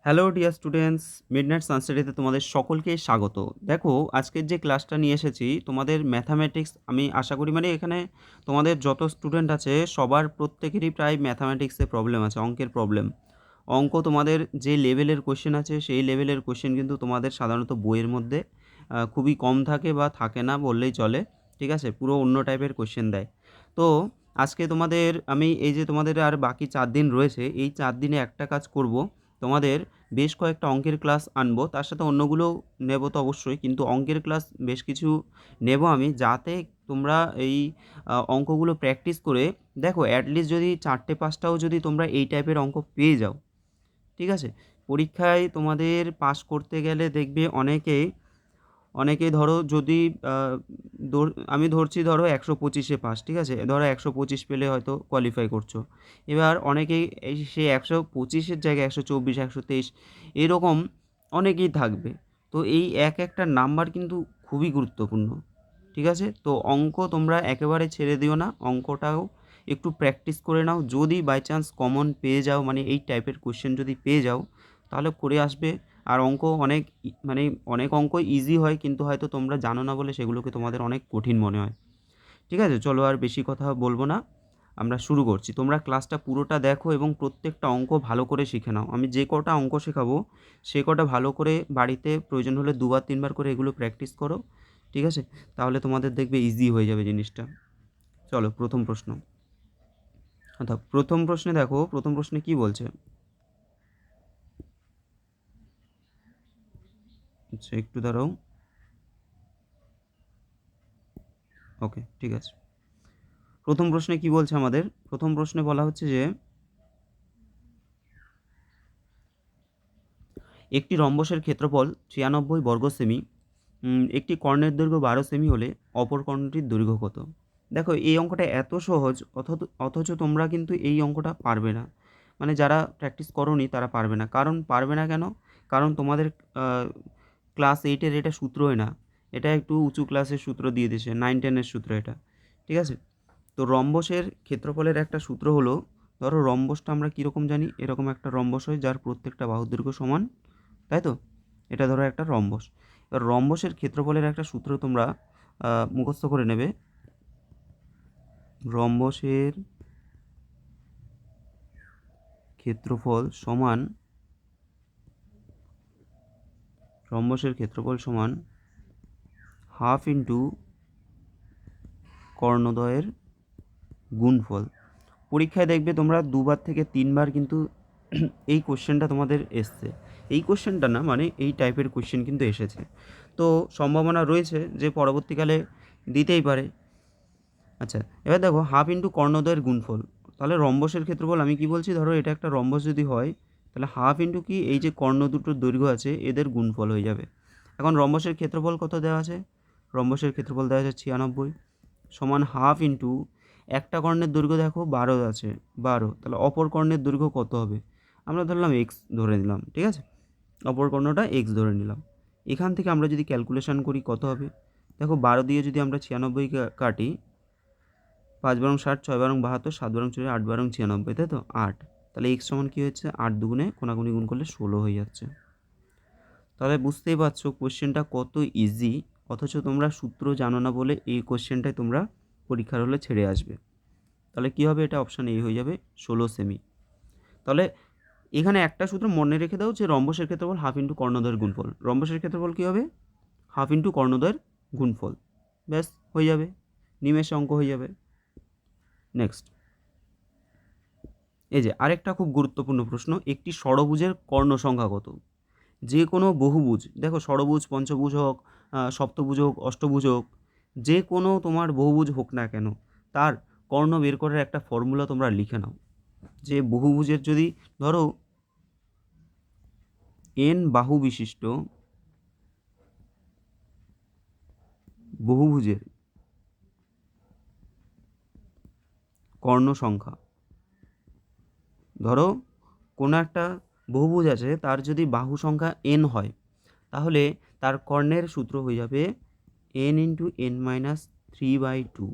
Hello dear students, midnight সানস্টাডিতে তোমাদের সকলকে স্বাগত। দেখো, আজকের যে ক্লাসটা নিয়ে এসেছি তোমাদের ম্যাথামেটিক্স, আমি আশা করি মানে এখানে তোমাদের যত স্টুডেন্ট আছে সবার প্রত্যেকেরই প্রায় ম্যাথামেটিক্সে প্রবলেম আছে, অঙ্কের প্রবলেম। অঙ্ক তোমাদের যে লেভেলের কোশ্চেন আছে সেই লেভেলের কোশ্চেন কিন্তু তোমাদের সাধারণত বইয়ের মধ্যে খুবই কম থাকে বা থাকে না বললেই চলে। ঠিক আছে, পুরো অন্য টাইপের কোশ্চেন দেয়। তো আজকে তোমাদের আমি এই যে তোমাদের আর বাকি 4 দিন রয়েছে, এই 4 দিনে একটা কাজ করব, তোমাদের বেশ কয়েকটা অঙ্কের ক্লাস আনবো, তার সাথে অন্যগুলোও নেব তো অবশ্যই, কিন্তু অঙ্কের ক্লাস বেশ কিছু নেব আমি, যাতে তোমরা এই অঙ্কগুলো প্র্যাকটিস করে দেখো অ্যাটলিস্ট যদি 4টে 5টাও যদি তোমরা এই টাইপের অঙ্ক পেয়ে যাও, ঠিক আছে, পরীক্ষায় তোমাদের পাস করতে গেলে দেখবে অনেকেই ধরো যদি আমি ধরছি ধরো 125-এ পাস, ঠিক আছে, ধরো 125 পেলে হয়তো কোয়ালিফাই করছো। এবার অনেকেই সেই 125-এর জায়গায় 124, 123 এরকম অনেকেই থাকবে। তো এই একটা নাম্বার কিন্তু খুবই গুরুত্বপূর্ণ। ঠিক আছে, তো অঙ্ক তোমরা একেবারে ছেড়ে দিও না, অঙ্কটাও একটু প্র্যাকটিস করে নাও। যদি বাই চান্স কমন পেয়ে যাও, মানে এই টাইপের কোশ্চেন যদি পেয়ে যাও, তাহলে করে আসবে। আর অঙ্ক অনেক মানে অনেক অঙ্ক ইজি হয়, কিন্তু হয়তো তোমরা জানো না বলে সেগুলোকে তোমাদের অনেক কঠিন মনে হয়। ঠিক আছে, চলো আর বেশি কথা বলবো না, আমরা শুরু করছি। তোমরা ক্লাসটা পুরোটা দেখো এবং প্রত্যেকটা অঙ্ক ভালো করে শিখে নাও। আমি যে কটা অঙ্ক শেখাবো সে কটা ভালো করে বাড়িতে প্রয়োজন হলে 2বার 3বার করে এগুলো প্র্যাকটিস করো। ঠিক আছে, তাহলে তোমাদের দেখবে ইজি হয়ে যাবে জিনিসটা। চলো প্রথম প্রশ্ন। অর্থাৎ প্রথম প্রশ্নে দেখো, প্রথম প্রশ্নে কি বলছে। আচ্ছা, একটু দাঁড়াও। ওকে, ঠিক আছে। প্রথম প্রশ্নে কি বলছে আমাদের? প্রথম প্রশ্নে বলা হচ্ছে যে একটি রম্বসের ক্ষেত্রফল 96 বর্গ সেমি, একটি কর্ণের দৈর্ঘ্য 12 সেমি হলে অপর কর্ণটির দৈর্ঘ্য কত? দেখো, এই অঙ্কটা এত সহজ, অথচ তোমরা কিন্তু এই অঙ্কটা পারবে না। মানে যারা প্র্যাকটিস করোনি তারা পারবে না। কারণ পারবে না কেন? কারণ তোমাদের ক্লাস 8-এর এটা সূত্রই না, এটা একটু উঁচু ক্লাসের সূত্র দিয়ে দিয়েছে, 9-10-এর সূত্র এটা। ঠিক আছে, তো রম্বসের ক্ষেত্রফলের একটা সূত্র হলো, ধরো রম্বসটা আমরা কীরকম জানি, এরকম একটা রম্বস হয় যার প্রত্যেকটা বাহুর দৈর্ঘ্য সমান, তাই তো? এটা ধরো একটা রম্বস। এবার রম্বসের ক্ষেত্রফলের একটা সূত্র তোমরা মুখস্থ করে নেবে। রম্বসের ক্ষেত্রফল সমান হাফ ইন্টু কর্ণদ্বয়ের গুণফল। পরীক্ষায় দেখবে তোমরা 2বার থেকে 3বার কিন্তু এই কোশ্চেনটা তোমাদের এসছে। এই কোশ্চেনটা না, মানে এই টাইপের কোশ্চেন কিন্তু এসেছে। তো সম্ভাবনা রয়েছে যে পরবর্তীকালে দিতেই পারে। আচ্ছা, এবার দেখো হাফ ইন্টু কর্ণদ্বয়ের গুণফল। তাহলে রম্বসের ক্ষেত্রফল আমি কি বলছি, ধরো এটা একটা রম্বস যদি হয়, তাহলে হাফ ইন্টু কি, এই যে কর্ণ দুটোর দৈর্ঘ্য আছে এদের গুণফল হয়ে যাবে। এখন রম্বসের ক্ষেত্রফল কত দেওয়া আছে? রম্বসের ক্ষেত্রফল দেওয়া আছে 96 সমান হাফ ইন্টু একটা কর্ণের দৈর্ঘ্য দেখো 12 আছে, 12, তাহলে অপর কর্ণের দৈর্ঘ্য কত হবে? আমরা ধরলাম এক্স ধরে নিলাম, ঠিক আছে, অপর কর্ণটা এক্স ধরে নিলাম। এখান থেকে আমরা যদি ক্যালকুলেশন করি কত হবে, দেখো 12 দিয়ে যদি আমরা 96 কাটি, 5 বারং 60, 6 বারং 72, 7 বারং 40, 8 বারং 96, তাই তো 8। তাহলে এক্স সমান কী হচ্ছে, 8 দুগুণে কোনাকুনি গুণ করলে 16 হয়ে যাচ্ছে। তাহলে বুঝতেই পারছো কোশ্চেনটা কত ইজি, অথচ তোমরা সূত্র জানো না বলে এই কোশ্চেনটাই তোমরা পরীক্ষার হলে ছেড়ে আসবে। তাহলে কী হবে, এটা অপশান এ হয়ে যাবে 16 সেমি। তাহলে এখানে একটা সূত্র মনে রেখে দাও যে রম্বসের ক্ষেত্রফল হাফ ইন্টু কর্ণদ্বয়ের গুণফল। রম্বসের ক্ষেত্রফল কী হবে? হাফ ইন্টু কর্ণদ্বয়ের গুণফল। ব্যাস হয়ে যাবে, নিমেষে অঙ্ক হয়ে যাবে। নেক্সট, এই যে আরেকটা খুব গুরুত্বপূর্ণ প্রশ্ন, একটি ষড়ভুজের কর্ণ সংখ্যা কত? যে কোনো বহুভুজ, দেখো ষড়ভুজ, পঞ্চভুজ হোক, সপ্তভুজ হোক, অষ্টভুজ হোক, যে কোনো তোমার বহুভুজ হোক না কেন, তার কর্ণ বের করার একটা ফর্মুলা তোমরা লিখে নাও। যে বহুভুজের যদি ধরো n বাহু বিশিষ্ট বহুভুজের কর্ণ সংখ্যা, ধরো কোনো একটা বহুভুজ আছে তার যদি বাহু সংখ্যা n হয়, তাহলে তার কর্ণের সূত্র হয়ে যাবে n ইন্টু n-3/2।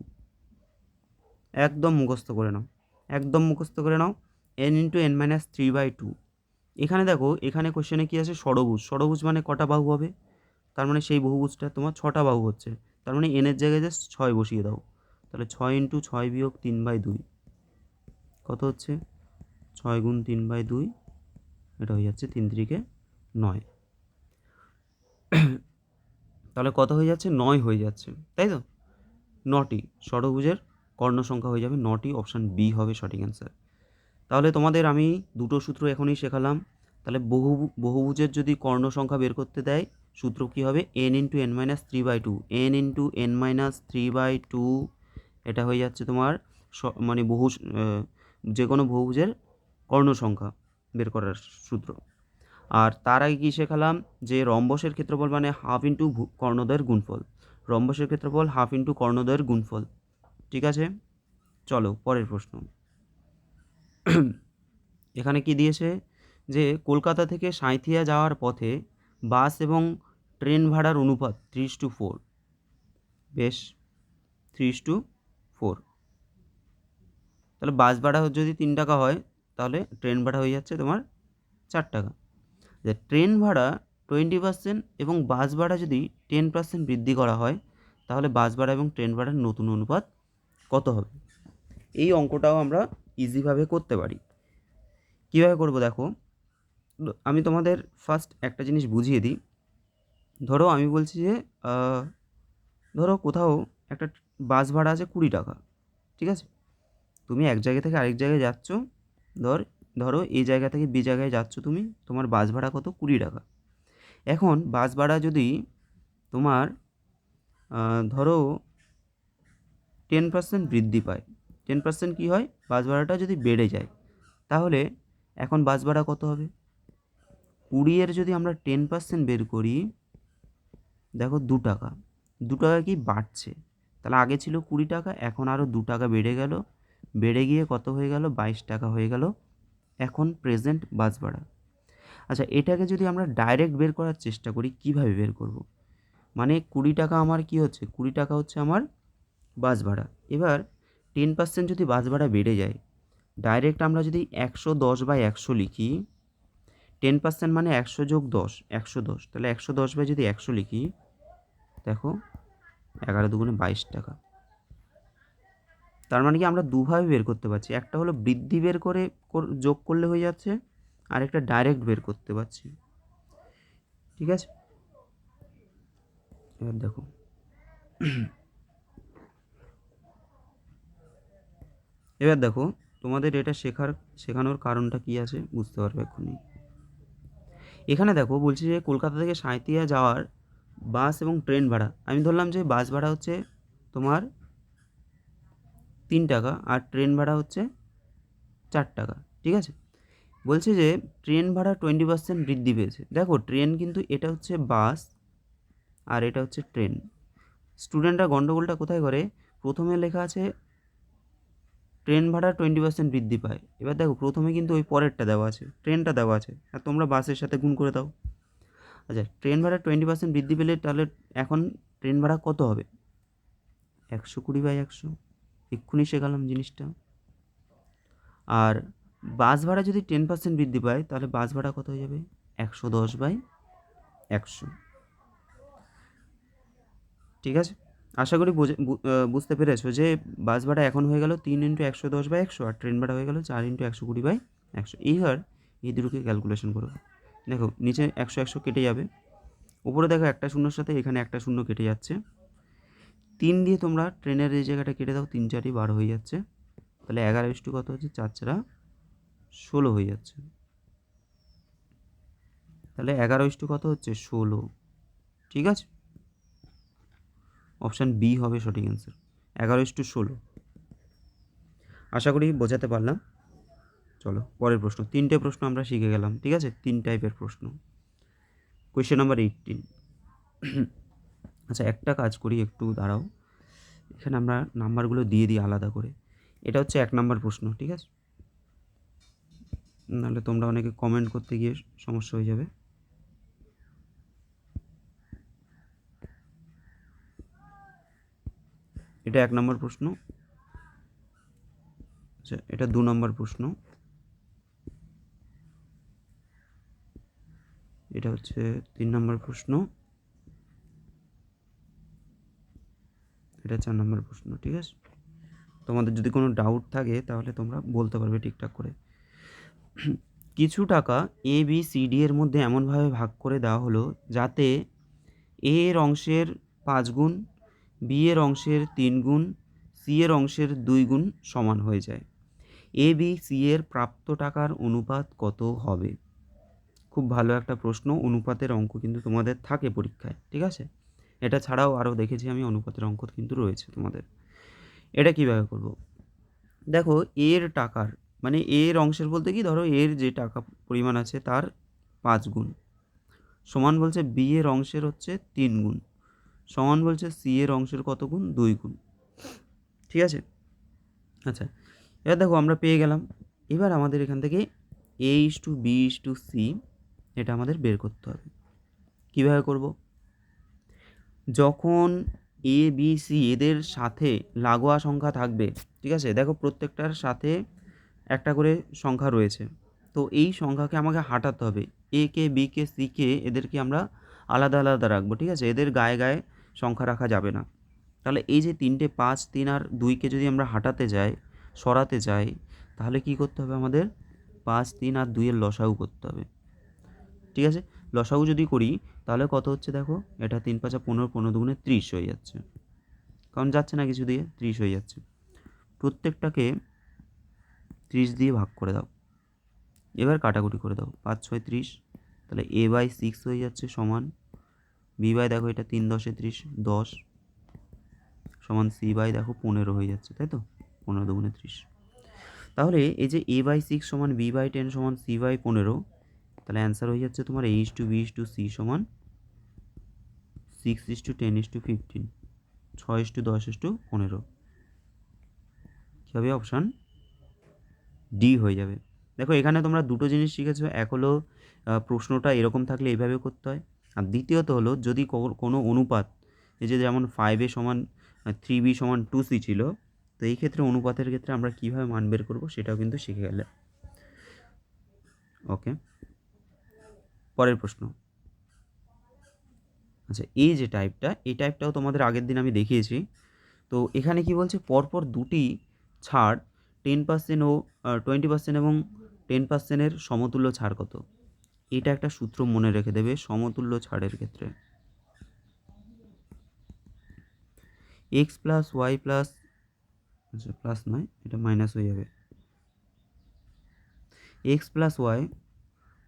একদম মুখস্থ করে নাও, একদম মুখস্থ করে নাও, n ইন্টু n-3/2। এখানে দেখো, এখানে কোশ্চেনে কী আছে, ষড়ভুজ। ষড়ভুজ মানে কটা বাহু হবে, তার মানে সেই বহুভুজটা তোমার 6টা বাহু হচ্ছে, তার মানে এনের জায়গায় জাস্ট 6 বসিয়ে দাও। তাহলে 6 ইন্টু 6 বিয়োগ 3/2 কত হচ্ছে, 6 গুণ 3/2, এটা হয়ে যাচ্ছে 3 3 9। তাহলে কত হয়ে যাচ্ছে, 9 হয়ে যাচ্ছে, তাই তো। 9টি ষড়ভুজের কর্ণ সংখ্যা হয়ে যাবে 9টি, অপশান বি হবে সঠিক অ্যান্সার। তাহলে তোমাদের আমি দুটো সূত্র এখনই শেখালাম। তাহলে বহুভুজের যদি কর্ণ সংখ্যা বের করতে দেয়, সূত্র কী হবে, n into n minus 3/2, n into n minus 3/2, এটা হয়ে যাচ্ছে তোমার মানে যে কোনো বহুভুজের কর্ণ সংখ্যা বের করার সূত্র। আর তার আগে কী শেখালাম, যে রম্বসের ক্ষেত্রফল মানে হাফ ইন্টু কর্ণদ্বয়ের গুণফল। রম্বসের ক্ষেত্রফল হাফ ইন্টু কর্ণদ্বয়ের গুণফল। ঠিক আছে, চলো পরের প্রশ্ন। এখানে কি দিয়েছে, যে কলকাতা থেকে সাঁইথিয়া যাওয়ার পথে বাস এবং ট্রেন ভাড়ার অনুপাত 3:4। বেশ, 3:4। তাহলে বাস ভাড়া যদি 3 টাকা হয়, তাহলে ট্রেন ভাড়া হয়ে যাচ্ছে তোমার 4 টাকা। যে ট্রেন ভাড়া 20% এবং বাস ভাড়া যদি 10% বৃদ্ধি করা হয়, তাহলে বাস ভাড়া এবং ট্রেন ভাড়ার নতুন অনুপাত কত হবে। এই অঙ্কটাও আমরা ইজিভাবে করতে পারি। কীভাবে করবো দেখো, আমি তোমাদের ফার্স্ট একটা জিনিস বুঝিয়ে দিই। ধরো আমি বলছি যে ধরো কোথাও একটা বাস ভাড়া আছে 20 টাকা, ঠিক আছে। তুমি এক জায়গা থেকে আরেক জায়গায় যাচ্ছ, ধরো এই জায়গা থেকে বি জায়গায় যাচ্ছ তুমি, তোমার বাস ভাড়া কত, 20 টাকা। এখন বাস ভাড়া যদি তোমার ধরো 10% বৃদ্ধি পায়, 10% কী হয়, বাস ভাড়াটা যদি বেড়ে যায়, তাহলে এখন বাস ভাড়া কত হবে, 20-এর যদি আমরা 10% বের করি, দেখো 2 টাকা। 2 টাকা কি বাড়ছে, তাহলে আগে ছিল 20 টাকা, এখন আরও 2 টাকা বেড়ে গেল, বেড়ে গিয়ে কত হয়ে গেল, 22 টাকা হয়ে গেল এখন প্রেজেন্ট বাস ভাড়া। আচ্ছা, এটাকে যদি আমরা ডাইরেক্ট বের করার চেষ্টা করি, কিভাবে বের করব, মানে 20 টাকা আমার কি হচ্ছে, 20 টাকা হচ্ছে আমার বাস ভাড়া। এবার 10% যদি বাস ভাড়া বেড়ে যায়, ডাইরেক্ট আমরা যদি 110/100 লিখি, 10% মানে 100 যোগ 10, 110, তাহলে 110 যদি 100 লিখি, দেখো 11 দুগুণে 22 টাকা। তার মানে কি আমরা দুভাবে বের করতে পারছি, একটা হলো বৃদ্ধি বের করে যোগ করলে হয়ে যাচ্ছে, আর একটা ডাইরেক্ট বের করতে পারছি। ঠিক আছে, এবার দেখো তোমাদের এটা শেখানোর কারণটা কি আছে বুঝতে পারবে এক্ষুনি। এখানে দেখো বলছি যে কলকাতা থেকে সাঁইথিয়া যাওয়ার বাস এবং ট্রেন ভাড়া, আমি ধরলাম যে বাস ভাড়া হচ্ছে তোমার 3 টাকা আর ট্রেন ভাড়া হচ্ছে 4 টাকা, ঠিক আছে। বলছে যে ট্রেন ভাড়া 20% বৃদ্ধি পেয়েছে। দেখো ট্রেন কিন্তু এটা হচ্ছে বাস আর এটা হচ্ছে ট্রেন। স্টুডেন্টরা গন্ডগোলটা কোথায় করে, প্রথমে লেখা আছে ট্রেন ভাড়া 20% বৃদ্ধি পায়, এবার দেখো প্রথমে কিন্তু ওই পরেরটা দেওয়া আছে, ট্রেনটা দেওয়া আছে, আর তোমরা বাসের সাথে গুণ করে দাও। আচ্ছা, ট্রেন ভাড়া 20% বৃদ্ধি পেলে তাহলে এখন ট্রেন ভাড়া কত হবে, 120/100, এক্ষুনি শেখালাম জিনিসটা। আর বাস ভাড়া যদি 10% বৃদ্ধি পায়, তাহলে বাস ভাড়া কত হয়ে যাবে, 110/100। ঠিক আছে, আশা করি বুঝতে পেরেছো যে বাস ভাড়া এখন হয়ে গেল 3 × 110/100, আর ট্রেন ভাড়া হয়ে গেল 4 × 120/100। এইবার এই দুটোকে ক্যালকুলেশন করো। দেখো নিচে 100 100 কেটে যাবে, উপরে দেখো একটা শূন্যর সাথে এখানে একটা শূন্য কেটে যাচ্ছে, 3 দিয়ে তোমরা ট্রেনের এই জায়গাটা কেটে দাও, 3 4 12 হয়ে যাচ্ছে, তাহলে 11 কত হচ্ছে, 4 4 16 হয়ে যাচ্ছে। তাহলে 11 কত হচ্ছে, 16। ঠিক আছে, অপশান বি হবে সঠিক অ্যান্সার, 11:16। আশা করি বোঝাতে পারলাম। চলো পরের প্রশ্ন, 3টে প্রশ্ন আমরা শিখে গেলাম, ঠিক আছে, 3 টাইপের প্রশ্ন। Question number 18। আচ্ছা, একটা কাজ করি, একটু দাঁড়াও, এখানে আমরা নাম্বারগুলো দিয়ে দিই আলাদা করে। এটা হচ্ছে 1 নাম্বার প্রশ্ন, ঠিক আছে, নাহলে তোমরা অনেকে কমেন্ট করতে গিয়ে সমস্যা হয়ে যাবে। এটা 1 নম্বর প্রশ্ন। আচ্ছা, এটা 2 নম্বর প্রশ্ন। এটা হচ্ছে 3 নম্বর প্রশ্ন, এটা 4 নম্বর প্রশ্ন। ঠিক আছে, তোমাদের যদি কোনো ডাউট থাকে তাহলে তোমরা বলতে পারবে ঠিকঠাক করে। কিছু টাকা এ বি সি ডি এর মধ্যে এমনভাবে ভাগ করে দেওয়া হলো যাতে এ এর অংশের 5 গুণ, বি এর অংশের 3 গুণ, সি এর অংশের 2 গুণ সমান হয়ে যায়। এ বি সি এর প্রাপ্ত টাকার অনুপাত কত হবে? খুব ভালো একটা প্রশ্ন। অনুপাতের অঙ্ক কিন্তু তোমাদের থাকে পরীক্ষায়, ঠিক আছে? এটা ছাড়াও আরও দেখেছি আমি অনুপাতের অঙ্ক কিন্তু রয়েছে তোমাদের। এটা কীভাবে করব? দেখো, এর টাকার মানে এর অংশের বলতে কি, ধরো এর যে টাকা পরিমাণ আছে তার 5 গুণ, সমান বলছে বি এর অংশের হচ্ছে 3 গুণ, সমান বলছে সি এর অংশের কত গুণ, 2 গুণ। ঠিক আছে, আচ্ছা, এবার দেখো আমরা পেয়ে গেলাম। এবার আমাদের এখান থেকে A/B/C এটা আমাদের বের করতে হবে। কীভাবে করব? যখন এ বি সি এদের সাথে লাগোয়া সংখ্যা থাকবে, ঠিক আছে, দেখো প্রত্যেকটার সাথে একটা করে সংখ্যা রয়েছে, তো এই সংখ্যাকে আমাকে হাঁটাতে হবে। এ কে, বি কে, সি কে এদেরকে আমরা আলাদা আলাদা রাখবো, ঠিক আছে? এদের গায়ে গায়ে সংখ্যা রাখা যাবে না। তাহলে এই যে 3টে 5, 3 আর 2কে যদি আমরা হাঁটাতে যাই, সরাতে যাই, তাহলে কি করতে হবে আমাদের? 5, 3 আর 2 এর লসাগু করতে হবে। ঠিক আছে, লসাগু যদি করি তাহলে কত হচ্ছে দেখো, এটা 3 5 15, 15 দুগুণে 30 হয়ে যাচ্ছে, কারণ যাচ্ছে না কিছু দিয়ে, 30 হয়ে যাচ্ছে। প্রত্যেকটাকে 30 দিয়ে ভাগ করে দাও, এবার কাটাকুটি করে দাও, 5 6 30, তাহলে A/6 হয়ে যাচ্ছে সমান বি বাই, দেখো এটা 3 10 30, 10 সমান সি বাই, দেখো 15 হয়ে যাচ্ছে, তাই তো? 15 দুগুণে 30। তাহলে এই যে A/6 সমান B/10 সমান C/15, তাহলে অ্যান্সার হয়ে যাচ্ছে তোমার A/B/C সমান 6:10:15, 6:10:15। কী হবে? অপশান ডি হয়ে যাবে। দেখো এখানে তোমরা দুটো জিনিস শিখেছো, এক হলো প্রশ্নটা এরকম থাকলে এইভাবে করতে হয়, আর দ্বিতীয়ত হলো যদি কোনো অনুপাত, এই যে যেমন 5A সমান 3B সমান 2C ছিল, তো এই ক্ষেত্রে অনুপাতের ক্ষেত্রে আমরা কীভাবে মান বের করবো সেটাও কিন্তু শিখে গেলে। ওকে, পরের প্রশ্ন। আচ্ছা, এই যে টাইপটা, এই টাইপটাও তোমাদের আগের দিন আমি দেখিয়েছি। তো এখানে কি বলছে, পরপর দুটি ছাড় 10% ও 20% এবং 10%-এর সমতুল্য ছাড় কত? এটা একটা সূত্র মনে রেখে দেবে সমতুল্য ছাড়ের ক্ষেত্রে। এক্স প্লাস ওয়াই প্লাস, আচ্ছা প্লাস নয়, এটা মাইনাস হয়ে যাবে, x plus Y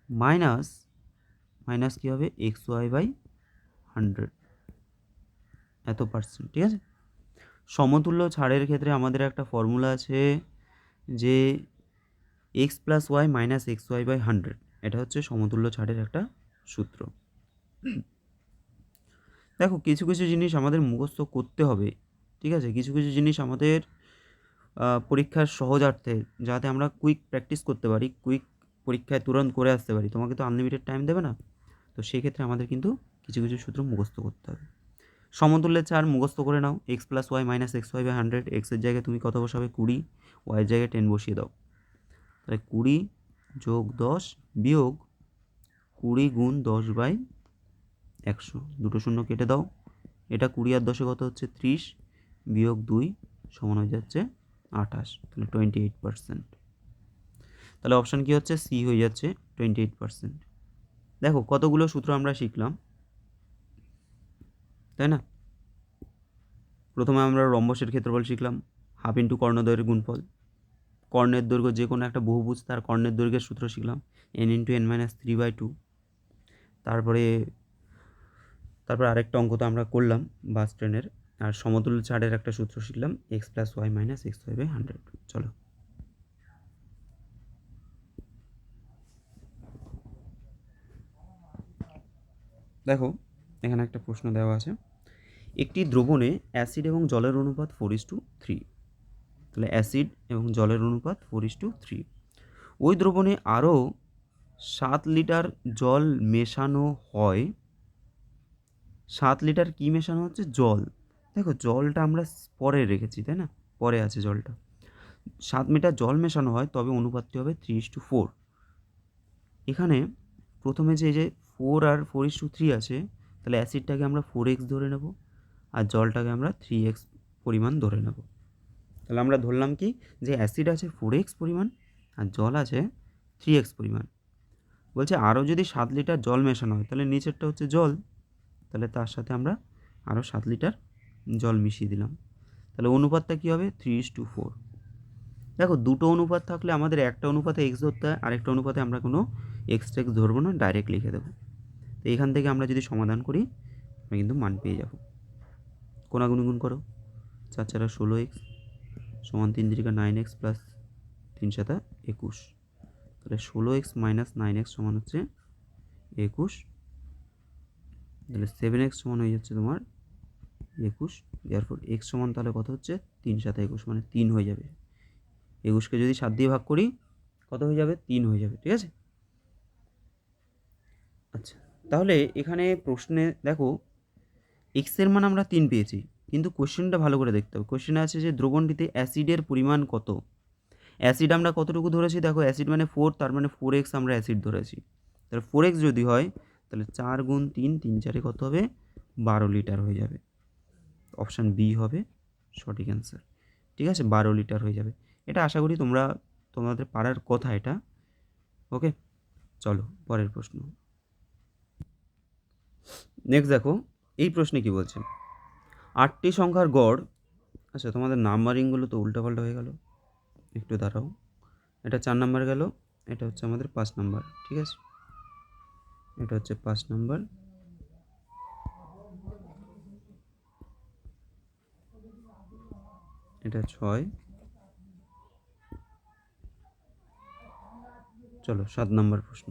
minus minus কী হবে, এক্স ওয়াই বাই 100 এত পার্সেন্ট। ঠিক আছে, সমতুল্য ছাড়ের ক্ষেত্রে আমাদের একটা ফর্মুলা আছে যে X plus Y minus x Y by 100, এটা হচ্ছে সমতুল্য ছাড়ের একটা সূত্র। দেখো কিছু কিছু জিনিস আমাদের মুখস্থ করতে হবে, ঠিক আছে? কিছু কিছু জিনিস আমাদের পরীক্ষার সহজার্থে, যাতে আমরা কুইক প্র্যাকটিস করতে পারি, কুইক পরীক্ষায় তুরন্ত করে আসতে পারি। তোমাকে তো আনলিমিটেড টাইম দেবে না, তো সেক্ষেত্রে আমাদের কিন্তু কিছু কিছু সূত্র মুখস্থ করতে হবে। সমতুল্যের ছাড় মুখস্থ করে নাও, x plus Y minus x Y by 100, এক্সের জায়গায় তুমি কত বসাবে, 20, ওয়াইয়ের জায়গায় 10 বসিয়ে দাও, তাহলে 20 যোগ 10 বিয়োগ 20 গুণ 10 বাই 100, দুটো শূন্য কেটে দাও, এটা 20 আর 10 কত হচ্ছে 30, বিয়োগ 2 সমান হয়ে যাচ্ছে 28, তাহলে 28%। তাহলে অপশান কী হচ্ছে, সি হয়ে যাচ্ছে 28%। দেখো কতগুলো সূত্র আমরা শিখলাম, তাই না? প্রথমে আমরা রম্বসের ক্ষেত্রফল শিখলাম, হাফ ইন্টু কর্ণদ্বয়ের গুণফল, কর্ণের দৈর্ঘ্য যে কোনো একটা বহুভুজ তার কর্ণের দৈর্ঘ্যের সূত্র শিখলাম, n ইন্টু n মাইনাস 3/2। তারপরে আরেকটা অঙ্ক তো আমরা করলাম বাস ট্রেনের, আর সমতুল্য ছাড়ের একটা সূত্র শিখলাম, X plus Y minus x Y by 100। চলো দেখো, এখানে একটা প্রশ্ন দেওয়া আছে, একটি দ্রবণে অ্যাসিড এবং জলের অনুপাত 4:3, তাহলে অ্যাসিড এবং জলের অনুপাত 4:3, ওই দ্রবণে আরও 7 লিটার জল মেশানো হয়। 7 লিটার কি মেশানো হচ্ছে, জল। দেখো জলটা আমরা পরে রেখেছি, তাই না? পরে আছে জলটা। 7 লিটার জল মেশানো হয়, তবে অনুপাতটি হবে 3:4। এখানে প্রথমে যে 4 আর 4:3 আছে, তাহলে অ্যাসিডটাকে আমরা 4x ধরে নেব আর জলটাকে আমরা 3x পরিমাণ ধরে নেব। তাহলে আমরা ধরলাম কি যে অ্যাসিড আছে 4x পরিমাণ আর জল আছে 3x পরিমাণ। বলছে আরও যদি 7 লিটার জল মেশানো হয়, তাহলে নিচেরটা হচ্ছে জল, তাহলে তার সাথে আমরা আরও 7 লিটার জল মিশিয়ে দিলাম। তাহলে অনুপাতটা কী হবে? 3:4। দেখো দুটো অনুপাত থাকলে আমাদের একটা অনুপাতে এক্স ধরতে হয়, আরেকটা অনুপাতে আমরা কোনো এক্সট্রা এক্স ধরবো না, ডাইরেক্ট লিখে দেবো। তো এখান থেকে আমরা যদি সমাধান করি আমরা কিন্তু মান পেয়ে যাব। কোনাগুনি গুণ করো, 4 4 16x সমান 3 3 9x প্লাস 3 7 21। তাহলে 16x মাইনাস 9x সমান হচ্ছে 21। তাহলে 7x সমান হয়ে যাচ্ছে তোমার 21। এরপর x সমান তাহলে কত হচ্ছে? 3 7 21 মানে 3 হয়ে যাবে। 21কে যদি 7 দিয়ে ভাগ করি কত হয়ে যাবে? 3 হয়ে যাবে। ঠিক আছে, আচ্ছা তাহলে এখানে প্রশ্নে দেখো এক্সের মান আমরা 3 পেয়েছি, কিন্তু কোশ্চেনটা ভালো করে দেখতে হবে। কোশ্চেনে আছে যে দ্রবণটিতে অ্যাসিডের পরিমাণ কত। অ্যাসিড আমরা কতটুকু ধরেছি? দেখো অ্যাসিড মানে 4, তার মানে 4x আমরা অ্যাসিড ধরেছি। তাহলে 4x যদি হয় তাহলে 4 গুণ 3 3 4 কত হবে? 12 লিটার হয়ে যাবে। অপশান বি হবে সঠিক অ্যান্সার। ঠিক আছে, 12 লিটার হয়ে যাবে। এটা আশা করি তোমাদের পারার কথা এটা। ওকে, চলো পরের প্রশ্ন। নেক্সট দেখো এই প্রশ্নে কি বলছে, 8টি সংখ্যার গড়। আচ্ছা তোমাদের নাম্বারিংগুলো তো উল্টাপাল্টা হয়ে গেল, একটু দাঁড়াও। এটা 4 নাম্বার গেল, এটা হচ্ছে আমাদের 5 নাম্বার। ঠিক আছে, এটা হচ্ছে 5 নাম্বার, এটা 6। চলো 7 নাম্বার প্রশ্ন।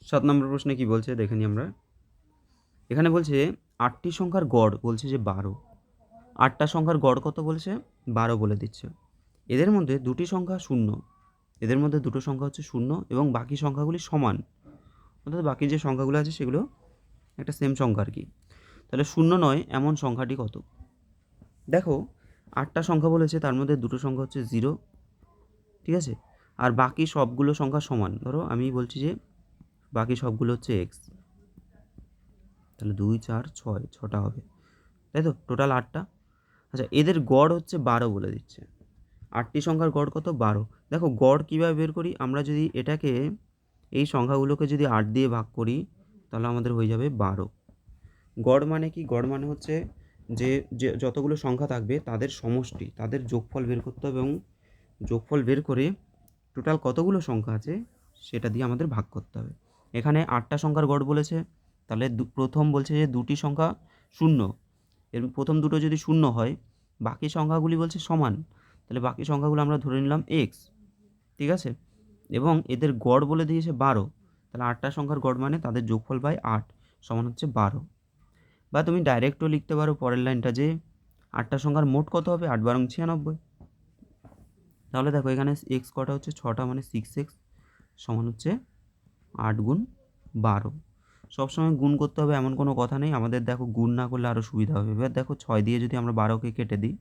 7 নম্বর প্রশ্নে কি বলছে দেখে নিই আমরা। এখানে বলছে 8টি সংখ্যার গড়, বলছে যে 12। 8টা সংখ্যার গড় কত বলছে? 12 বলে দিচ্ছে। এদের মধ্যে দুটি সংখ্যা শূন্য, এদের মধ্যে দুটো সংখ্যা হচ্ছে শূন্য এবং বাকি সংখ্যাগুলি সমান, অর্থাৎ বাকি যে সংখ্যাগুলো আছে সেগুলো একটা সেম সংখ্যা আর কি। তাহলে শূন্য নয় এমন সংখ্যাটি কত? দেখো 8টা সংখ্যা বলেছে, তার মধ্যে দুটো সংখ্যা হচ্ছে 0, ঠিক আছে, আর বাকি সবগুলো সংখ্যা সমান। ধরো আমি বলছি যে বাকি সবগুলো হচ্ছে এক্স, তাহলে 2 4 6 6টা হবে, তাই তো, টোটাল 8টা। আচ্ছা এদের গড় হচ্ছে 12 বলে দিচ্ছে। 8টি সংখ্যার গড় কত? 12। দেখো গড় কীভাবে বের করি? আমরা যদি এটাকে এই সংখ্যাগুলোকে যদি 8 দিয়ে ভাগ করি তাহলে আমাদের হয়ে যাবে 12। গড় মানে কি? গড় মানে হচ্ছে যে যে যতগুলো সংখ্যা থাকবে তাদের সমষ্টি, তাদের যোগফল বের করতে হবে এবং যোগফল বের করে টোটাল কতগুলো সংখ্যা আছে সেটা দিয়ে আমাদের ভাগ করতে হবে। এখানে 8টা সংখ্যার গড় বলেছে, তাহলে প্রথম বলছে যে দুটি সংখ্যা শূন্য, এর প্রথম দুটো যদি শূন্য হয় বাকি সংখ্যাগুলি বলছে সমান, তাহলে বাকি সংখ্যাগুলো আমরা ধরে নিলাম এক্স, ঠিক আছে, এবং এদের গড় বলে দিয়েছে 12, তাহলে 8টা সংখ্যার গড় মানে তাদের যোগফল বাই 8 সমান হচ্ছে 12। বা তুমি ডাইরেক্টও লিখতে পারো পরের লাইনটা যে 8টা সংখ্যার মোট কত হবে? 8 12 96। তাহলে দেখো এখানে এক্স কটা হচ্ছে? 6টা, মানে 6x সমান হচ্ছে 8 গুণ 12। সবসময় গুণ করতে হবে এমন কোনো কথা নেই, আমাদের দেখো গুণ না করলে আরও সুবিধা হবে। এবার দেখো 6 দিয়ে যদি আমরা 12কে কেটে দিই,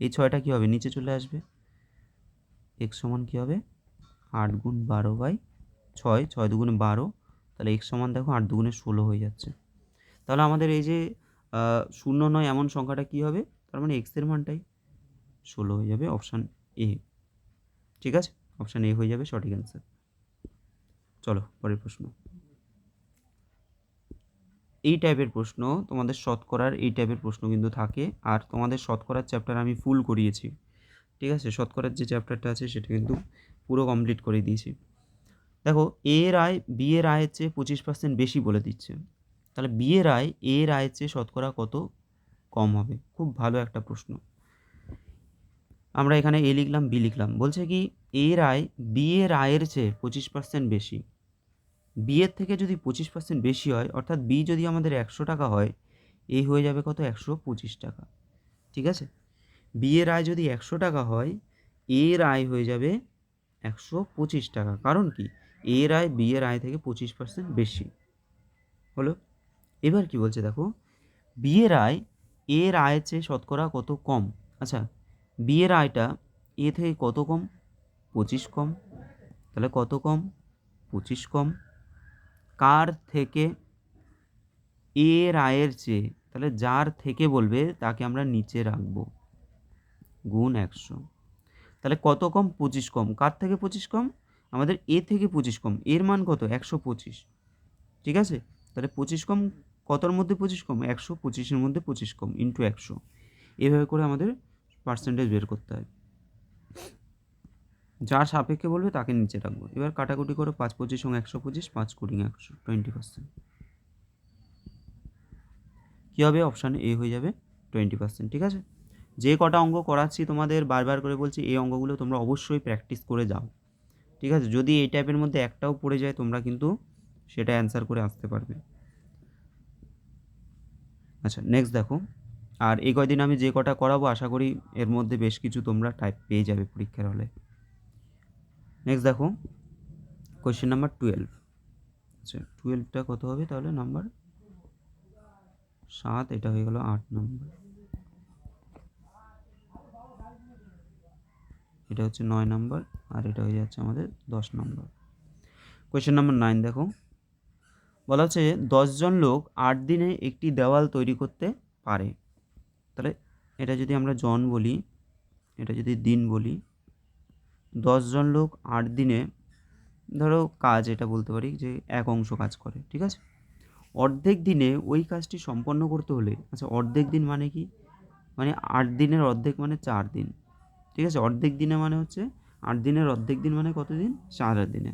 এই 6টা কী হবে? নিচে চলে আসবে। এক্স সমান কী হবে? 8 গুণ 12 বাই 6, 6 দুগুণে 12, তাহলে এক্স সমান দেখো 8 দুগুণে 16 হয়ে যাচ্ছে। তাহলে আমাদের এই যে শূন্য নয় এমন সংখ্যাটা কী হবে? তার মানে এক্সের মানটাই 16 হয়ে যাবে, অপশান এ। ঠিক আছে, অপশান এ হয়ে যাবে সঠিক অ্যান্সার। চলো পরের প্রশ্ন। এই টাইপের প্রশ্ন তোমাদের শতকরার এই টাইপের প্রশ্ন কিন্তু থাকে, আর তোমাদের শতকরার চ্যাপ্টার আমি ফুল করিয়েছি। ঠিক আছে, শতকরার যে চ্যাপ্টারটা আছে সেটা কিন্তু পুরো কমপ্লিট করে দিয়েছি। দেখো এ এর আয় বি এর আয়ের চেয়ে 25% বেশি বলে দিচ্ছে, তাহলে বি এর আয় এ এর আয়ের চেয়ে শতকরা কত কম হবে? খুব ভালো একটা প্রশ্ন। আমরা এখানে এ লিখলাম, বি লিখলাম, বলছে কি এ এর আয় বি এর আয়ের চেয়ে 25% বেশি। বি এর থেকে যদি 25% বেশি হয়, অর্থাৎ বি যদি আমাদের 100 টাকা হয়, এ হয়ে যাবে কত? 125 টাকা। ঠিক আছে, বি এর আয় যদি 100 টাকা হয়, এর আয় হয়ে যাবে 125 টাকা। কারণ কি? এর আয় বি এর আয় থেকে 25% বেশি হলো। এবার কি বলছে দেখো, বি এর আয় এর আয়ের চেয়ে শতকরা কত কম। আচ্ছা বি এর আয়টা এ থেকে কত কম? 25 কম, তাহলে কত কম? 25 কম, কার থেকে এর আয়ের চেয়ে, তাহলে যার থেকে বলবে তাকে আমরা নিচে রাখবো, গুণ 100। তাহলে কত কম? 25 কম। কার থেকে 25 কম? আমাদের এ থেকে 25 কম। এর মান কত? 125। ঠিক আছে, তাহলে 25 কম কতর মধ্যে 25 কম? 125-এর মধ্যে 25 কম ইন্টু 100। এভাবে করে আমাদের পার্সেন্টেজ বের করতে হয়। যার সাপেক্ষে বলবে তাকে নিচে রাখবো। এবার কাটাকুটি করে 5-25 সঙ্গে 125, 5-20 100, 20%। কী হবে? অপশানে এ হয়ে যাবে 20%। ঠিক আছে, যে কটা অঙ্ক করাচ্ছি তোমাদের বারবার করে বলছি এই অঙ্কগুলো তোমরা অবশ্যই প্র্যাকটিস করে যাও। ঠিক আছে, যদি এই টাইপের মধ্যে একটাও পড়ে যায় তোমরা কিন্তু সেটা অ্যান্সার করে আসতে পারবে। আচ্ছা, নেক্সট দেখো। আর এই কয়দিন আমি যে কটা করাবো আশা করি এর মধ্যে বেশ কিছু তোমরা টাইপ পেয়ে যাবে পরীক্ষার হলে। নেক্সট দেখো, কোয়েশ্চেন নাম্বার 12। আচ্ছা, 12টা কত হবে তাহলে? নাম্বার 7, এটা হয়ে গেল 8 নম্বর, এটা হচ্ছে 9 নম্বর, আর এটা হয়ে যাচ্ছে আমাদের 10 নম্বর। কোয়েশ্চেন নাম্বার 9 দেখো, বলা হচ্ছে 10 জন লোক 8 দিনে একটি দেওয়াল তৈরি করতে পারে। তাহলে এটা যদি আমরা জন বলি, এটা যদি দিন বলি, 10 জন লোক 8 দিনে ধরো কাজ, এটা বলতে পারি যে 1 অংশ কাজ করে। ঠিক আছে, অর্ধেক দিনে ওই কাজটি সম্পন্ন করতে হলে, আচ্ছা অর্ধেক দিন মানে কি? মানে 8 দিনের অর্ধেক মানে 4 দিন। ঠিক আছে, অর্ধেক দিনে মানে হচ্ছে 8 দিনের অর্ধেক দিন মানে কত দিন? 4 দিনে।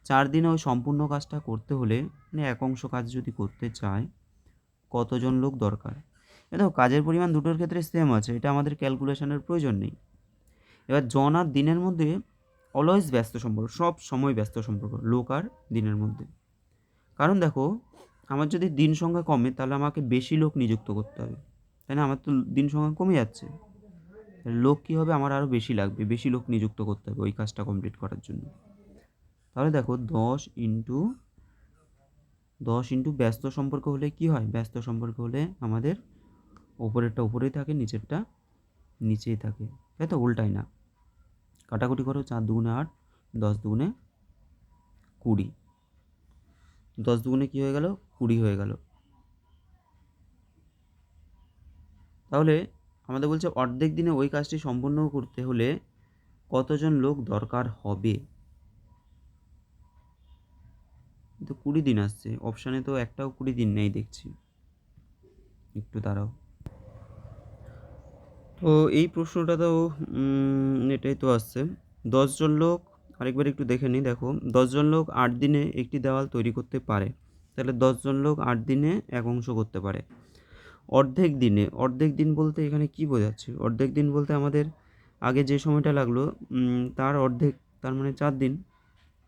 4 দিনে ওই সম্পূর্ণ কাজটা করতে হলে, মানে 1 অংশ কাজ যদি করতে চায়, কতজন লোক দরকার? দেখো কাজের পরিমাণ দুটোর ক্ষেত্রে সেম আছে, এটা আমাদের ক্যালকুলেশনের প্রয়োজন নেই। এবার জন আর দিনের মধ্যে অলওয়েজ ব্যস্ত সম্পর্ক, সব সময় ব্যস্ত সম্পর্ক লোক আর দিনের মধ্যে। কারণ দেখো, আমার যদি দিন সংখ্যা কমে তাহলে আমাকে বেশি লোক নিযুক্ত করতে হবে, তাই না? আমার তো দিন সংখ্যা কমে যাচ্ছে, লোক কী হবে? আমার আরও বেশি লাগবে, বেশি লোক নিযুক্ত করতে হবে ওই কাজটা কমপ্লিট করার জন্য। তাহলে দেখো 10 ইন্টু ব্যস্ত সম্পর্ক হলে কি হয়? ব্যস্ত সম্পর্ক হলে আমাদের ওপরেরটা উপরেই থাকে, নিচেরটা নিচেই থাকে, তাই তো? উল্টাই না। কাটাকুটি করো, 4 দুগুণে 8, 10 দুগুণে 20, 10 দুগুণে কী হয়ে গেল? 20 হয়ে গেল। তাহলে আমাদের বলছে অর্ধেক দিনে ওই কাজটি সম্পন্ন করতে হলে কতজন লোক দরকার হবে? তো 20 দিন আসছে, অপশানে তো একটাও 20 দিন নেই দেখছি, একটু দাঁড়াও। তো এই প্রশ্নটা তো এটাই তো আসছে 10 জন লোক, আরেকবার একটু দেখে নিই। দেখো 10 জন লোক 8 দিনে একটি দেওয়াল তৈরি করতে পারে, তাহলে 10 জন লোক 8 দিনে 1 অংশ করতে পারে। অর্ধেক দিনে, অর্ধেক দিন বলতে এখানে কি বোঝাচ্ছে? অর্ধেক দিন বলতে আমাদের আগে যে সময়টা লাগলো তার অর্ধেক, তার মানে 4 দিন।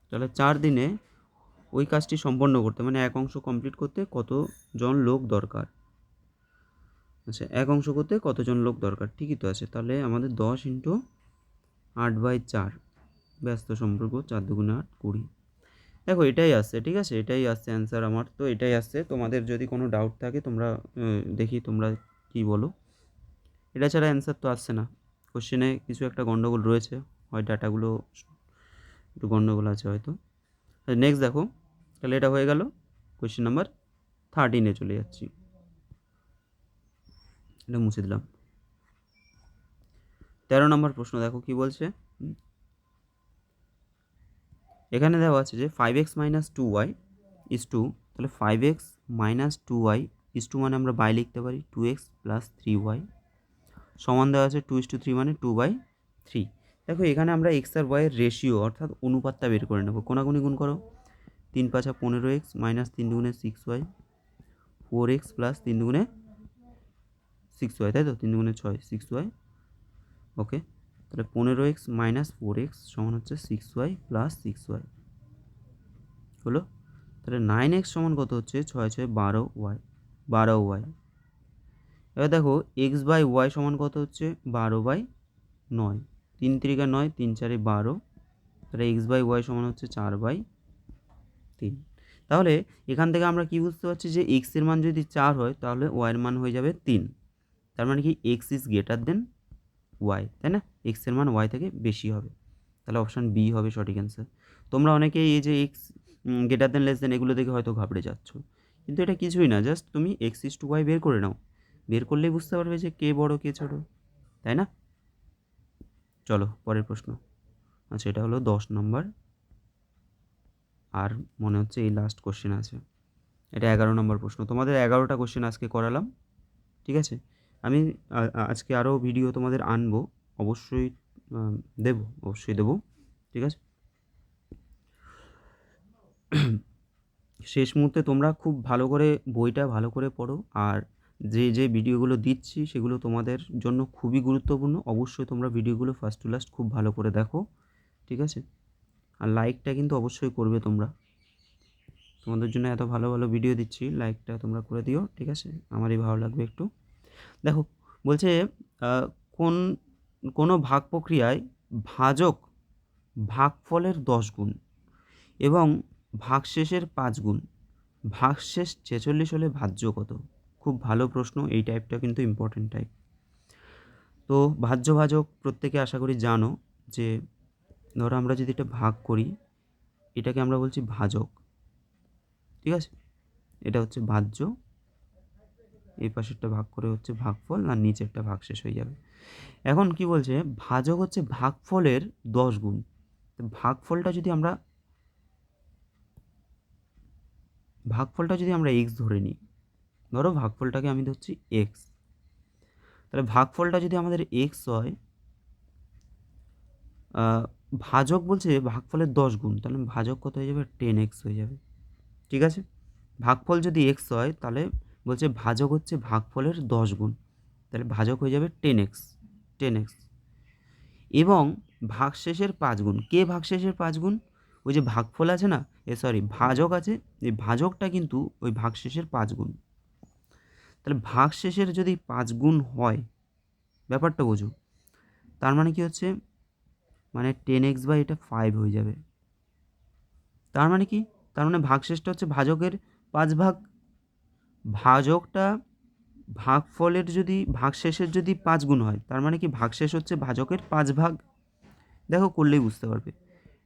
তাহলে 4 দিনে ওই কাজটি সম্পন্ন করতে, মানে 1 অংশ কমপ্লিট করতে কতজন লোক দরকার? আচ্ছা, 1 অংশ করতে কতজন লোক দরকার? ঠিকই তো আছে। তাহলে আমাদের 10 ইন্টু 8/4 ব্যস্ত সম্পর্ক, 4 দুগুণে 8, 20। দেখো এটাই আসছে, ঠিক আছে, এটাই আসছে অ্যান্সার আমার, তো এটাই আসছে। তোমাদের যদি কোনো ডাউট থাকে তোমরা দেখি তোমরা কি বলো। এটা ছাড়া অ্যান্সার তো আসছে না, কোশ্চেনে কিছু একটা গণ্ডগোল রয়েছে, হয় ডাটাগুলো একটু গণ্ডগোল আছে হয়তো। নেক্সট দেখো, তাহলে এটা হয়ে গেল। কোশ্চেন নাম্বার 13-এ চলে যাচ্ছি, এটা মুছে দিলাম। 13 নম্বর প্রশ্ন দেখো কি বলছে। এখানে দেওয়া আছে যে 5x - 2y is to, তাহলে 5x - 2y is to মানে আমরা বাই লিখতে পারি 2x + 3y সমান দেওয়া আছে 2:3 মানে 2/3। দেখো এখানে আমরা x আর y এর রেশিও অর্থাৎ অনুপাতটা বের করে নেব। কোনাকুনি গুণ করো, 3 × 5 = 15x - 3 × 2 = 6y, 4x + 3 × 2 = 6y, তাই তো? 3 × 2 = 6, 6y। ওকে, তাহলে 15x - 4x সমান হচ্ছে 6y + 6y হলো। তাহলে 9x সমান কত হচ্ছে? 6 × 6 = 12y, 12y। এবার দেখো x/y সমান কত হচ্ছে? 12/9, 3 × 3 = 9, 3 × 4 = 12, তাহলে x/y সমান হচ্ছে 4/3। তাহলে এখান থেকে আমরা কি বুঝতে পারছি যে x এর মান যদি 4 হয় তাহলে y এর মান হয়ে যাবে 3, তার মানে কি x is greater than y, তাই না? x এর মান y থেকে বেশি হবে, তাহলে অপশান বি হবে সঠিক অ্যান্সার। তোমরা অনেকেই এই যে গ্রেটার দেন লেস দেন এগুলো দেখে হয়তো ঘাবড়ে যাচ্ছ, কিন্তু এটা কিছুই না, জাস্ট তুমি এক্স ইস টু ওয়াই বের করে নাও, বের করলেই বুঝতে পারবে যে কে বড় কে ছোট, তাই না? চলো পরের প্রশ্ন। আচ্ছা, এটা হলো 10 নম্বর, আর মনে হচ্ছে এই লাস্ট কোশ্চেন আছে। এটা 11 নম্বর প্রশ্ন। তোমাদের 11টা কোশ্চেন আজকে করালাম, ঠিক আছে? আমি আজকে আরও ভিডিও তোমাদের আনবো, অবশ্যই দেবো, অবশ্যই দেবো, ঠিক আছে? শেষ মুহূর্তে তোমরা খুব ভালো করে বইটা ভালো করে পড়ো, আর যে যে ভিডিওগুলো দিচ্ছি সেগুলো তোমাদের জন্য খুবই গুরুত্বপূর্ণ। অবশ্যই তোমরা ভিডিওগুলো ফার্স্ট টু লাস্ট খুব ভালো করে দেখো, ঠিক আছে? আর লাইকটা কিন্তু অবশ্যই করবে তোমরা, তোমাদের জন্য এত ভালো ভালো ভিডিও দিচ্ছি, লাইকটা তোমরা করে দিও, ঠিক আছে? আমারই ভালো লাগবে একটু। দেখো, বলছে কোন কোনো ভাগ প্রক্রিয়ায় ভাজক ভাগফলের 10 গুণ এবং ভাগশেষের 5 গুণ, ভাগশেষ 46 হলে ভাজ্য কত? খুব ভালো প্রশ্ন, এই টাইপটা কিন্তু ইম্পর্টেন্ট টাইপ। তো ভাজ্য ভাজক প্রত্যেকে আশা করি জানো, যে ধরো আমরা যদি এটা ভাগ করি, এটাকে আমরা বলছি ভাজক, ঠিক আছে? এটা হচ্ছে ভাজ্য, এই পাশেরটা ভাগ করে হচ্ছে ভাগফল, আর নিচেরটা ভাগশেষ হয়ে যাবে। এখন কি বলছে, ভাজক হচ্ছে ভাগফলের 10 গুণ। ভাগফলটা যদি আমরা এক্স ধরে নিই, ধরো ভাগফলটাকে আমি ধরছি এক্স, তাহলে ভাগফলটা যদি আমাদের এক্স হয়, ভাজক বলছে ভাগফলের 10 গুণ, তাহলে ভাজক কত হয়ে যাবে? 10x হয়ে যাবে, ঠিক আছে? ভাগফল যদি এক্স হয়, তাহলে বলছে ভাজক হচ্ছে ভাগফলের 10 গুণ, তাহলে ভাজক হয়ে যাবে 10x। এবং ভাগশেষের 5 গুণ, কে ভাগশেষের 5 গুণ? ওই যে ভাগফল আছে না, ভাজক আছে, এই ভাজকটা কিন্তু ওই ভাগশেষের 5 গুণ। তাহলে ভাগশেষের যদি 5 গুণ হয়, ব্যাপারটা বোঝো, তার মানে কি হচ্ছে, মানে 10x বাই এটা 5 হয়ে যাবে। তার মানে কি, তার মানে ভাগশেষটা হচ্ছে ভাজকের 5 ভাগ, ভাজকটা ভাগফলের যদি ভাগশেষের যদি 5 গুণ হয়, তার মানে কি ভাগশেষ হচ্ছে ভাজকের 5 ভাগ। দেখো, করলেই বুঝতে পারবে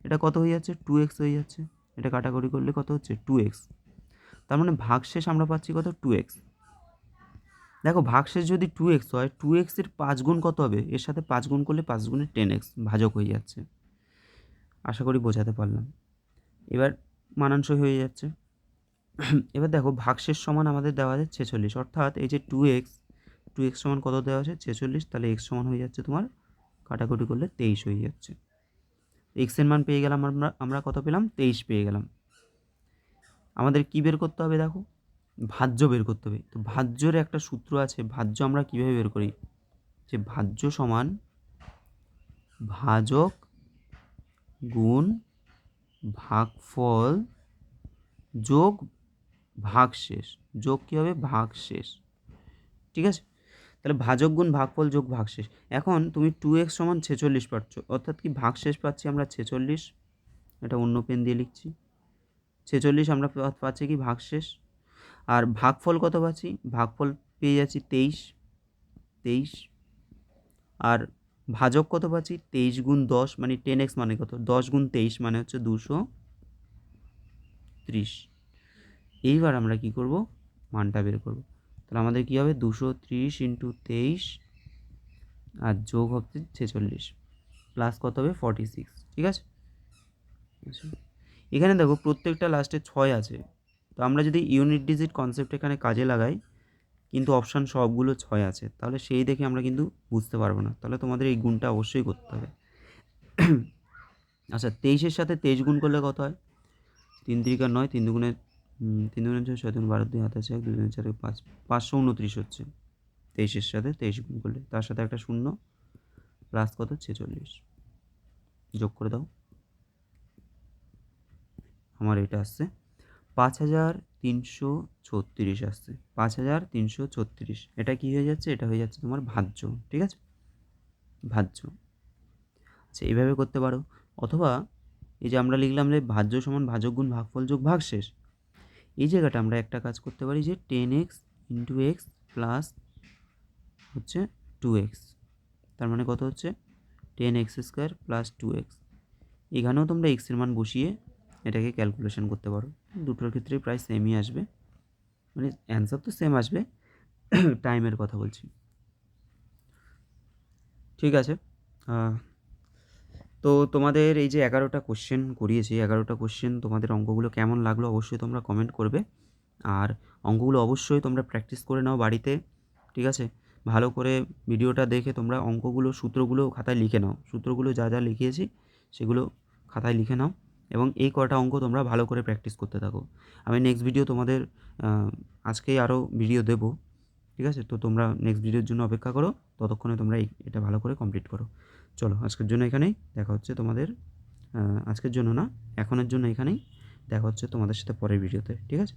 এটা কত হয়ে যাচ্ছে, 2x হয়ে যাচ্ছে। এটা কাটাকুটি করলে কত হচ্ছে, 2x। তার মানে ভাগশেষ আমরা পাচ্ছি কত, 2x। দেখো, ভাগশেষ যদি 2x হয়, 2x এর 5 গুণ কত হবে, এর সাথে 5 গুণ করলে 5 গুণে 10x, ভাজক হয়ে যাচ্ছে। আশা করি বোঝাতে পারলাম। এবার মানানসই হয়ে যাচ্ছে। এবার দেখো, ভাগশেষ সমান আমাদের দেওয়া আছে 46, অর্থাৎ এই যে 2x সমান কত দেওয়া আছে, 46, তাহলে x সমান হয়ে যাচ্ছে তোমার, কাটাকুটি করলে 23 হয়ে যাচ্ছে। x এর মান পেয়ে গেলাম, আমরা কত পেলাম, 23 পেয়ে গেলাম। আমাদের কি বের করতে হবে, দেখো, ভাজ্য বের করতে হবে। তো ভাজ্যের একটা সূত্র আছে, ভাজ্য আমরা কীভাবে বের করি, যে ভাজ্য সমান ভাজক গুণ ভাগফল যোগ ভাগশেষ, যোগ কী হবে, ভাগশেষ, ঠিক আছে? তাহলে ভাজক গুণ ভাগফল যোগ ভাগশেষ। এখন তুমি 2x সমান 46 পাচ্ছ, অর্থাৎ কি ভাগশেষ পাচ্ছি আমরা 46, এটা অন্য পেন দিয়ে লিখছি, 46 আমরা পাচ্ছি কি ভাগশেষ। আর ভাগফল কত পাচ্ছি, ভাগফল পেয়ে যাচ্ছি 23। আর ভাজক কত পাচ্ছি, 23 গুণ 10 মানে 10x, মানে কত, 10 গুণ 23 মানে হচ্ছে 230। এইবার আমরা কি করব, মানটা বের করব। তাহলে আমাদের কি হবে, 230 ইন্টু 23 আর যোগ হচ্ছে 46, প্লাস কত হবে, 46, ঠিক আছে? এখানে দেখো প্রত্যেকটা লাস্টে 6 আছে, তো আমরা যদি ইউনিট ডিজিট কনসেপ্ট এখানে কাজে লাগাই, কিন্তু অপশান সবগুলো 6 আছে, তাহলে সেই দেখে আমরা কিন্তু বুঝতে পারবো না, তাহলে তোমাদের এই গুণটা অবশ্যই করতে হবে। আচ্ছা, 23-এর সাথে 23 গুণ করলে কত হয়, 3 3 9, 3 দুগুণে 6, 6 12, 2 হাতে আছে 1, 2 4 5, 529 হচ্ছে 23-এর সাথে 23 গুণ করলে, তার সাথে একটা শূন্য, প্লাস কত, 46, যোগ করে দাও। আমার এটা আসছে 5336 আসছে, 5336। এটা কি হয়ে যাচ্ছে, এটা হয়ে যাচ্ছে তোমার ভাজ্য, ঠিক আছে? ভাজ্য। আচ্ছা, এইভাবে করতে পারো, অথবা এই যে আমরা লিখলাম যে ভাজ্য সমান ভাজক গুণ ভাগফল যোগ ভাগশেষ, এই জায়গাটা আমরা একটা কাজ করতে পারি, যে 10x ইন্টু এক্স প্লাস হচ্ছে 2x, তার মানে কত হচ্ছে, 10x² প্লাস 2x। এখানেও তোমরা x এর মান বসিয়ে এটাকে ক্যালকুলেশন করতে পারো। দুটোর ক্ষেত্রেই প্রায় সেমই আসবে, মানে অ্যান্সার তো সেম আসবে, টাইমের কথা বলছি। ঠিক আছে, তো তোমাদের এই যে 11টা কোশ্চেন করিয়েছি, 11টা কোশ্চেন তোমাদের অঙ্কগুলো কেমন লাগলো অবশ্যই তোমরা কমেন্ট করবে। আর অঙ্কগুলো অবশ্যই তোমরা প্র্যাকটিস করে নাও বাড়িতে, ঠিক আছে? ভালো করে ভিডিওটা দেখে তোমরা অঙ্কগুলো, সূত্রগুলো খাতায় লিখে নাও। সূত্রগুলো যা যা লিখিয়েছি সেগুলো খাতায় লিখে নাও, এবং এই কটা অঙ্ক তোমরা ভালো করে প্র্যাকটিস করতে থাকো। আমি নেক্সট ভিডিও তোমাদের আজকেই আরও ভিডিও দেবো, ঠিক আছে? তো তোমরা নেক্সট ভিডিওর জন্য অপেক্ষা করো, ততক্ষণে তোমরা এটা ভালো করে কমপ্লিট করো। চলো আজকের জন্য এখানেই দেখা হচ্ছে তোমাদের, আজকের জন্য না, এখনের জন্য এখানেই দেখা হচ্ছে তোমাদের সাথে পরের ভিডিওতে, ঠিক আছে?